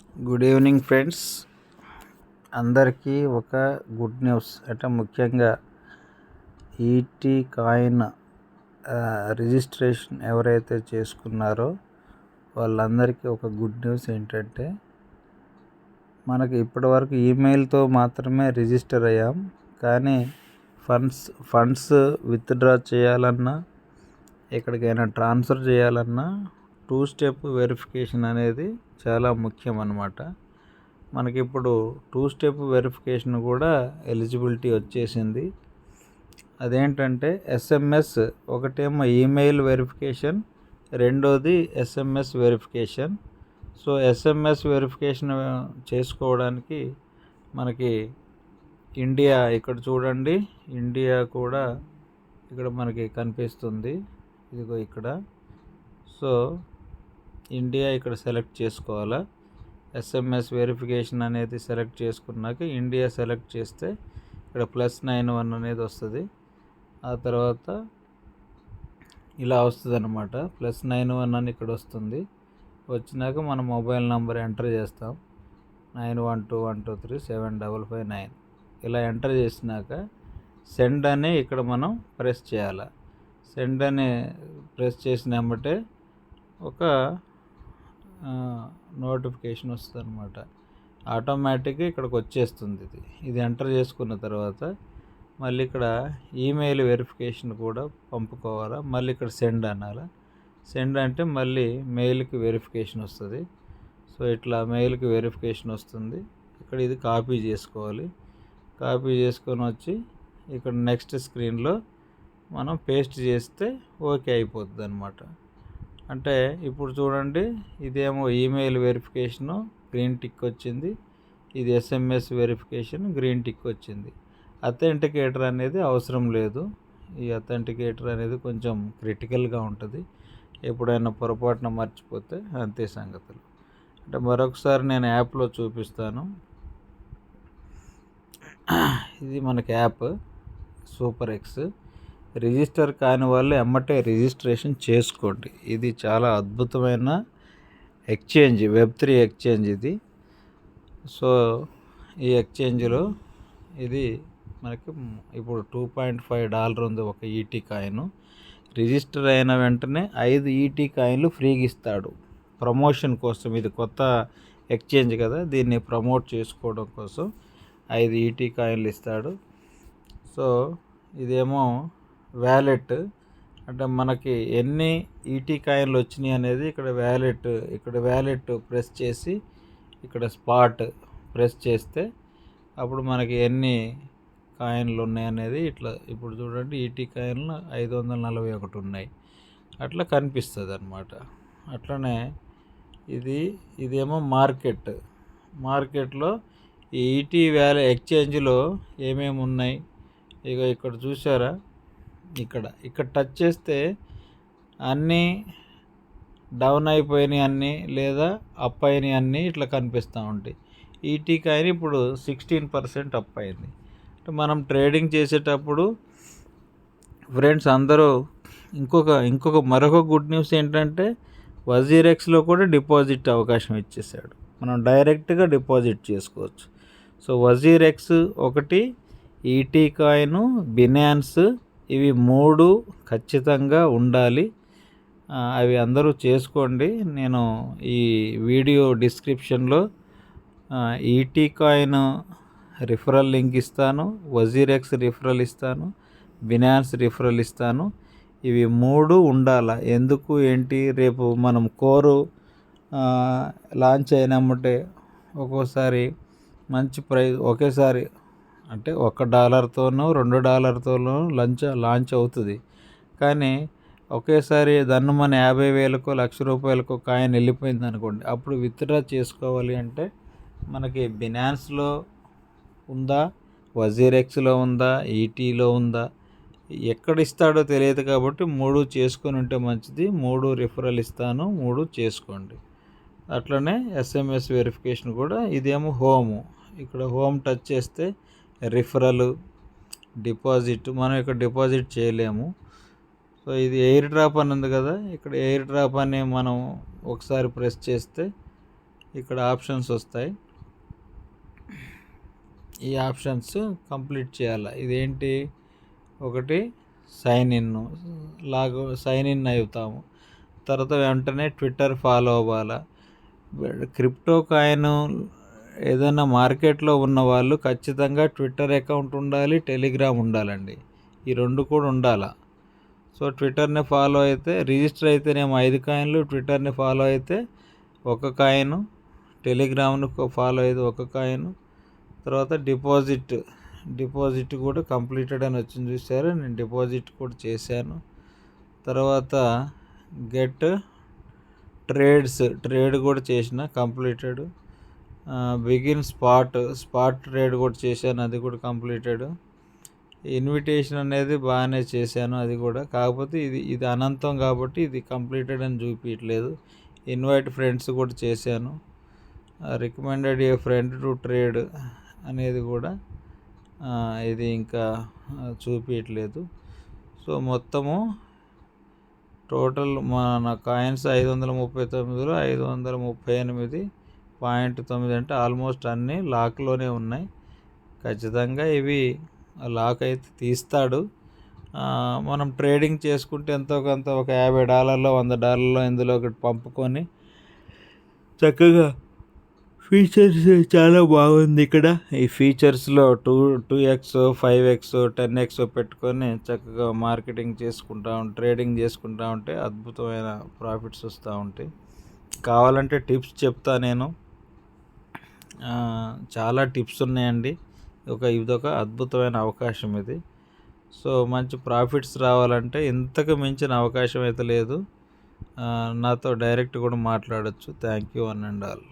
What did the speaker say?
Good evening friends. అందరికీ ఒక good news. అంటే ముఖ్యంగా ఈటీ కాయిన్ రిజిస్ట్రేషన్ ఎవరైతే చేసుకున్నారో వాళ్ళందరికీ ఒక గుడ్ న్యూస్ ఏంటంటే, మనకి ఇప్పటివరకు ఈమెయిల్తో మాత్రమే రిజిస్టర్ అయ్యాం. కానీ ఫండ్స్ విత్డ్రా చేయాలన్నా, ఎక్కడికైనా ట్రాన్స్ఫర్ చేయాలన్నా 2 స్టెప్ వెరిఫికేషన్ అనేది చాలా ముఖ్యం అన్నమాట. మనకి ఇప్పుడు 2 స్టెప్ వెరిఫికేషన్ కూడా ఎలిజిబిలిటీ వచ్చేసింది. అదేంటంటే ఎస్ఎంఎస్, ఒకటేమో ఈమెయిల్ వెరిఫికేషన్, రెండోది SMS verification. So SMS verification చేసుకోవడానికి మనకి ఇండియా, ఇక్కడ చూడండి, ఇండియా కూడా ఇక్కడ మనకి కనిపిస్తుంది, ఇదిగో ఇక్కడ. సో ఇండియా ఇక్కడ సెలెక్ట్ చేసుకోవాలా. ఎస్ఎంఎస్ వెరిఫికేషన్ అనేది సెలెక్ట్ చేసుకున్నాక ఇండియా సెలెక్ట్ చేస్తే ఇక్కడ +91 అనేది వస్తుంది. ఆ తర్వాత ఇలా వస్తుంది అన్నమాట. +91 అని ఇక్కడ వస్తుంది. వచ్చినాక మన మొబైల్ నెంబర్ ఎంటర్ చేస్తాం, 9121237559. ఇలా ఎంటర్ చేసినాక సెండ్ అని ఇక్కడ మనం ప్రెస్ చేయాలి. సెండ్ అని ప్రెస్ చేసిన వెంబటే ఒక నోటిఫికేషన్ వస్తుంది అనమాట. ఆటోమేటిక్గా ఇక్కడికి వచ్చేస్తుంది. ఇది ఎంటర్ చేసుకున్న తర్వాత మళ్ళీ ఇక్కడ ఈమెయిల్ వెరిఫికేషన్ కూడా పంపుకోవాలా. మళ్ళీ ఇక్కడ సెండ్ అనాలా. సెండ్ అంటే మళ్ళీ మెయిల్కి వెరిఫికేషన్ వస్తుంది. సో ఇట్లా మెయిల్కి వెరిఫికేషన్ వస్తుంది. ఇక్కడ ఇది కాపీ చేసుకోవాలి. కాపీ చేసుకొని వచ్చి ఇక్కడ నెక్స్ట్ స్క్రీన్లో మనం పేస్ట్ చేస్తే ఓకే అయిపోతుంది అనమాట. అంటే ఇప్పుడు చూడండి, ఇదేమో ఈమెయిల్ వెరిఫికేషను గ్రీన్ టిక్ వచ్చింది, ఇది ఎస్ఎంఎస్ వెరిఫికేషన్ గ్రీన్ టిక్ వచ్చింది. అథెంటికేటర్ అనేది అవసరం లేదు. ఈ అథెంటికేటర్ అనేది కొంచెం క్రిటికల్గా ఉంటుంది, ఎప్పుడైనా పొరపాటున మర్చిపోతే అంతే సంగతులు. అంటే మరొకసారి నేను యాప్లో చూపిస్తాను. ఇది మనకి యాప్ సూపర్ ఎక్స్. రిజిస్టర్ కాని వాళ్ళు ఎమ్మటే రిజిస్ట్రేషన్ చేసుకోండి. ఇది చాలా అద్భుతమైన ఎక్స్చేంజ్, Web3 ఎక్స్చేంజ్ ఇది. సో ఈ ఎక్స్చేంజ్లో ఇది మనకి ఇప్పుడు $2.5 ఉంది ఒక ఈటీ కాయిన్. రిజిస్టర్ అయిన వెంటనే 5 ఈటీ కాయిన్లు ఫ్రీగా ఇస్తాడు ప్రమోషన్ కోసం. ఇది కొత్త ఎక్స్చేంజ్ కదా, దీన్ని ప్రమోట్ చేసుకోవడం కోసం 5 ఈటీ కాయిన్లు ఇస్తాడు. సో ఇదేమో వ్యాలెట్, అంటే మనకి ఎన్ని ఈటీ కాయిన్లు వచ్చినాయి అనేది ఇక్కడ వ్యాలెట్ ప్రెస్ చేసి ఇక్కడ స్పాట్ ప్రెస్ చేస్తే అప్పుడు మనకి ఎన్ని కాయిన్లు ఉన్నాయి అనేది ఇట్లా, ఇప్పుడు చూడండి ఈటీ కాయిన్లు 541 ఉన్నాయి, అట్లా కనిపిస్తుంది అనమాట. అట్లనే ఇదేమో మార్కెట్లో ఈ ఈటీ ఎక్స్చేంజ్లో ఏమేమి ఉన్నాయి ఇక ఇక్కడ చూసారా. ఇక్కడ టచ్ చేస్తే అన్నీ డౌన్ అయిపోయినాయి, అన్నీ లేదా అప్ అయినాయి, అన్నీ ఇట్లా కనిపిస్తూ ఉంటాయి. ఈటీ కాయిన్ ఇప్పుడు 16% అప్ అయింది. అంటే మనం ట్రేడింగ్ చేసేటప్పుడు ఫ్రెండ్స్ అందరూ మరొక గుడ్ న్యూస్ ఏంటంటే, వజీరెక్స్లో కూడా డిపాజిట్ అవకాశం ఇచ్చేసాడు. మనం డైరెక్ట్గా డిపాజిట్ చేసుకోవచ్చు. సో వజీరెక్స్ ఒకటి, ఈటీ కాయిన్, బినాన్స్, ఇవి 3 ఖచ్చితంగా ఉండాలి. అవి అందరూ చేసుకోండి. నేను ఈ వీడియో డిస్క్రిప్షన్లో ఈటీ కాయిన్ రిఫరల్ లింక్ ఇస్తాను, వజీరెక్స్ రిఫరల్ ఇస్తాను, బినాన్స్ రిఫరల్ ఇస్తాను. ఇవి 3 ఉండాలి. ఎందుకు ఏంటి, రేపు మనం కోరు లాంచ్ అయినామంటే ఒక్కోసారి మంచి ప్రైస్ ఒకేసారి, అంటే $1తోనో $2తోనో లాంచ్ అవుతుంది. కానీ ఒకేసారి దాన్ని మన 50,000కో ₹1,00,000కో కాయిన్ వెళ్ళిపోయింది అనుకోండి, అప్పుడు విత్డ్రా చేసుకోవాలి అంటే మనకి బినాన్స్లో ఉందా, వజీరెక్స్లో ఉందా, ఈటీలో ఉందా, ఎక్కడ ఇస్తాడో తెలియదు. కాబట్టి 3 చేసుకొని ఉంటే మంచిది. 3 రిఫరల్ ఇస్తాను, 3 చేసుకోండి. అట్లనే ఎస్ఎంఎస్ వెరిఫికేషన్ కూడా. ఇదేమో హోము, ఇక్కడ హోమ్ టచ్ చేస్తే రిఫరల్, డిపాజిట్, మనం ఇక్కడ డిపాజిట్ చేయలేము. సో ఇది ఎయిర్ డ్రాప్ అని ఉంది కదా, ఇక్కడ ఎయిర్ డ్రాప్ అని మనం ఒకసారి ప్రెస్ చేస్తే ఇక్కడ ఆప్షన్స్ వస్తాయి. ఈ ఆప్షన్స్ కంప్లీట్ చేయాలి. ఇదేంటి, ఒకటి సైన్ ఇన్ అవుతాము. తర్వాత వెంటనే ట్విట్టర్ ఫాలో అవ్వాలా. క్రిప్టో కాయిన్ ఏదైనా మార్కెట్లో ఉన్న వాళ్ళు ఖచ్చితంగా ట్విట్టర్ అకౌంట్ ఉండాలి, టెలిగ్రామ్ ఉండాలండి. ఈ 2 కూడా ఉండాలా. సో ట్విట్టర్ని ఫాలో అయితే రిజిస్టర్ అయితేనేమో 5 కాయిన్లు, ట్విట్టర్ని ఫాలో అయితే 1 కాయిన్, టెలిగ్రామ్ను ఫాలో అయితే 1 కాయిన్. తర్వాత డిపాజిట్ కూడా కంప్లీటెడ్ అని వచ్చింది చూసారు, నేను డిపాజిట్ కూడా చేశాను. తర్వాత గెట్ ట్రేడ్ కూడా చేసిన, కంప్లీటెడ్. బిగిన్ స్పాట్ ట్రేడ్ కూడా చేశాను, అది కూడా కంప్లీటెడ్. ఇన్విటేషన్ అనేది బాగానే చేశాను, అది కూడా. కాకపోతే ఇది అనంతం కాబట్టి ఇది కంప్లీటెడ్ అని చూపించట్లేదు. ఇన్వైట్ ఫ్రెండ్స్ కూడా చేశాను. Recommended A friend to trade అనేది కూడా ఇది ఇంకా చూపించట్లేదు. సో మొత్తము టోటల్ మన కాయిన్స్ 539లో 538.9 అంటే ఆల్మోస్ట్ అన్నీ లాక్లోనే ఉన్నాయి. ఖచ్చితంగా ఇవి లాక్ అయితే తీస్తాడు. మనం ట్రేడింగ్ చేసుకుంటే ఎంతో కొంత ఒక $50 $100 ఇందులో ఒకటి పంపుకొని చక్కగా ఫీచర్స్ చాలా బాగుంది ఇక్కడ. ఈ ఫీచర్స్లో 2x 5x 10x పెట్టుకొని చక్కగా మార్కెటింగ్ ట్రేడింగ్ చేసుకుంటా ఉంటే అద్భుతమైన ప్రాఫిట్స్ వస్తూ ఉంటాయి. కావాలంటే టిప్స్ చెప్తా నేను, చాలా టిప్స్ ఉన్నాయండి. ఇదొక అద్భుతమైన అవకాశం ఇది. సో మంచి ప్రాఫిట్స్ రావాలంటే ఇంతకు మించిన అవకాశం అయితే లేదు. నాతో డైరెక్ట్ కూడా మాట్లాడచ్చు. Thank you one and all.